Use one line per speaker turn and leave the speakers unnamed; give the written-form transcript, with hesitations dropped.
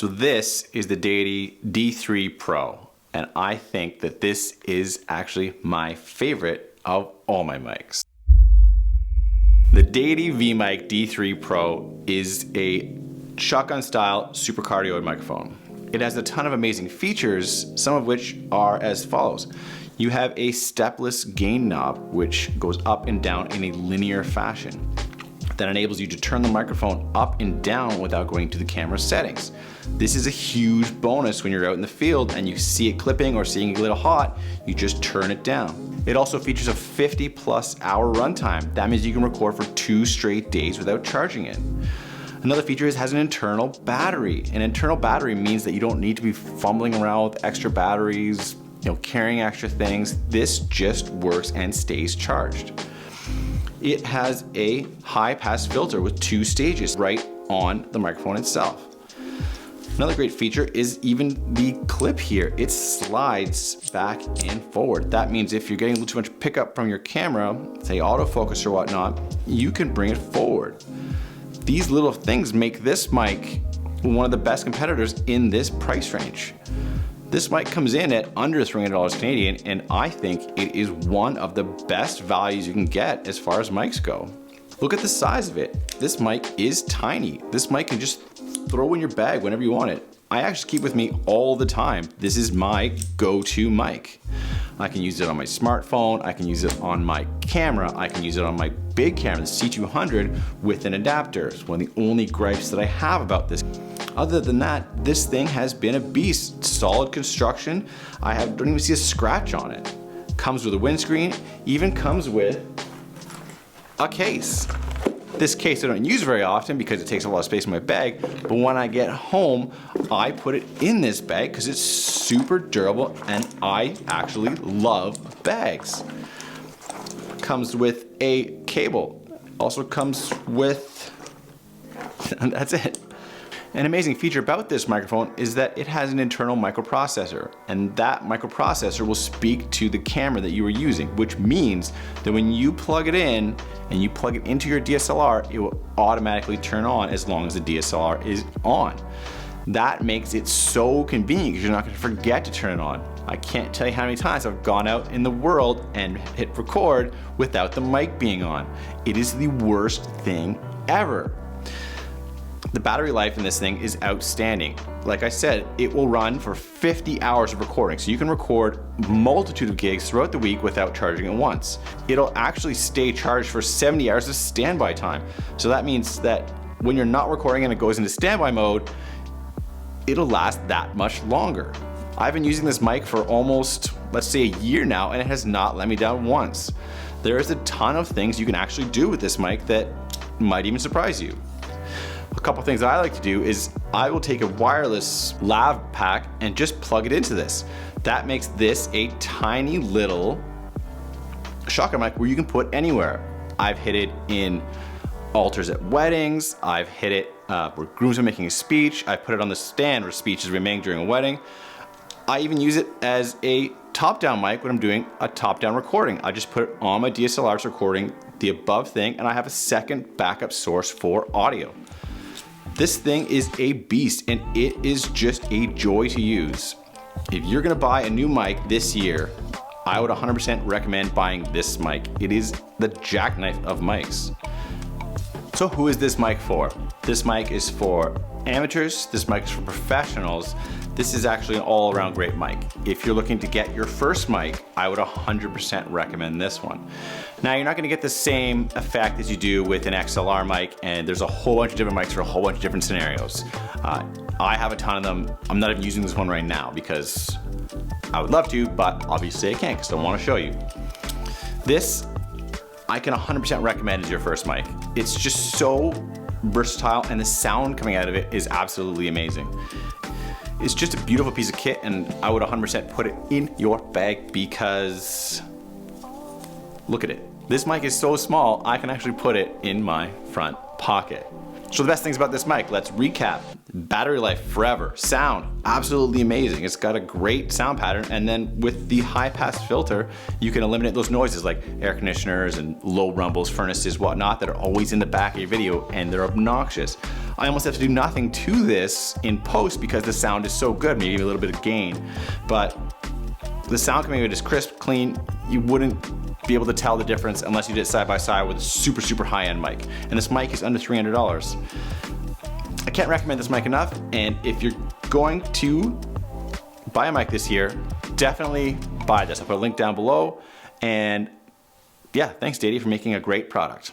So this is the DEITY D3 Pro, and I think that this is actually my favorite of all my mics. The DEITY V-Mic D3 Pro is a shotgun style supercardioid microphone. It has a ton of amazing features, some of which are as follows. You have a stepless gain knob, which goes up and down in a linear fashion. That enables you to turn the microphone up and down without going to the camera settings. This is a huge bonus when you're out in the field and you see it clipping or seeing a little hot, you just turn it down. It also features a 50+ hour runtime. That means you can record for 2 straight days without charging it. Another feature is it has an internal battery. An internal battery means that you don't need to be fumbling around with extra batteries, carrying extra things. This just works and stays charged. It has a high pass filter with 2 stages right on the microphone itself. Another great feature is even the clip here. It slides back and forward. That means if you're getting a little too much pickup from your camera, say autofocus or whatnot, you can bring it forward. These little things make this mic one of the best competitors in this price range. This mic comes in at under $300 Canadian, and I think it is one of the best values you can get as far as mics go. Look at the size of it. This mic is tiny. This mic can just throw in your bag whenever you want it. I actually keep with me all the time. This is my go-to mic. I can use it on my smartphone, I can use it on my camera, I can use it on my big camera, the C200, with an adapter. It's one of the only gripes that I have about this. Other than that, this thing has been a beast. Solid construction. Don't even see a scratch on it. Comes with a windscreen, even comes with a case. This case I don't use very often because it takes a lot of space in my bag, but when I get home, I put it in this bag because it's super durable and I actually love bags. Comes with a cable. Also comes with, and that's it. An amazing feature about this microphone is that it has an internal microprocessor, and that microprocessor will speak to the camera that you are using, which means that when you plug it in and you plug it into your DSLR, it will automatically turn on as long as the DSLR is on. That makes it so convenient because you're not going to forget to turn it on. I can't tell you how many times I've gone out in the world and hit record without the mic being on. It is the worst thing ever. The battery life in this thing is outstanding. Like I said, it will run for 50 hours of recording, so you can record a multitude of gigs throughout the week without charging it once. It'll actually stay charged for 70 hours of standby time. So that means that when you're not recording and it goes into standby mode, it'll last that much longer. I've been using this mic for almost, let's say, a year now, and it has not let me down once. There is a ton of things you can actually do with this mic that might even surprise you. A couple things I like to do is I will take a wireless lav pack and just plug it into this. That makes this a tiny little shotgun mic where you can put anywhere. I've hit it in altars at weddings, I've hit it where grooms are making a speech, I put it on the stand where speech is being made during a wedding. I even use it as a top-down mic when I'm doing a top-down recording. I just put it on my DSLR's recording the above thing, and I have a second backup source for audio. This thing is a beast, and it is just a joy to use. If you're gonna buy a new mic this year, I would 100% recommend buying this mic. It is the jackknife of mics. So who is this mic for? This mic is for amateurs, this mic is for professionals. This is actually an all-around great mic. If you're looking to get your first mic, I would 100% recommend this one. Now, you're not gonna get the same effect as you do with an XLR mic, and there's a whole bunch of different mics for a whole bunch of different scenarios. I have a ton of them. I'm not even using this one right now because I would love to, but obviously I can't because I wanna show you. This, I can 100% recommend as your first mic. It's just so versatile, and the sound coming out of it is absolutely amazing. It's just a beautiful piece of kit, and I would 100% put it in your bag because look at it. This mic is so small, I can actually put it in my front pocket. So the best things about this mic, let's recap. Battery life forever. Sound, absolutely amazing. It's got a great sound pattern, and then with the high pass filter, you can eliminate those noises like air conditioners and low rumbles, furnaces, whatnot that are always in the back of your video, and they're obnoxious. I almost have to do nothing to this in post because the sound is so good, maybe a little bit of gain. But the sound coming out is crisp, clean. You wouldn't be able to tell the difference unless you did it side by side with a super, super high-end mic. And this mic is under $300. I can't recommend this mic enough, and if you're going to buy a mic this year, definitely buy this. I'll put a link down below, and yeah, thanks DEITY for making a great product.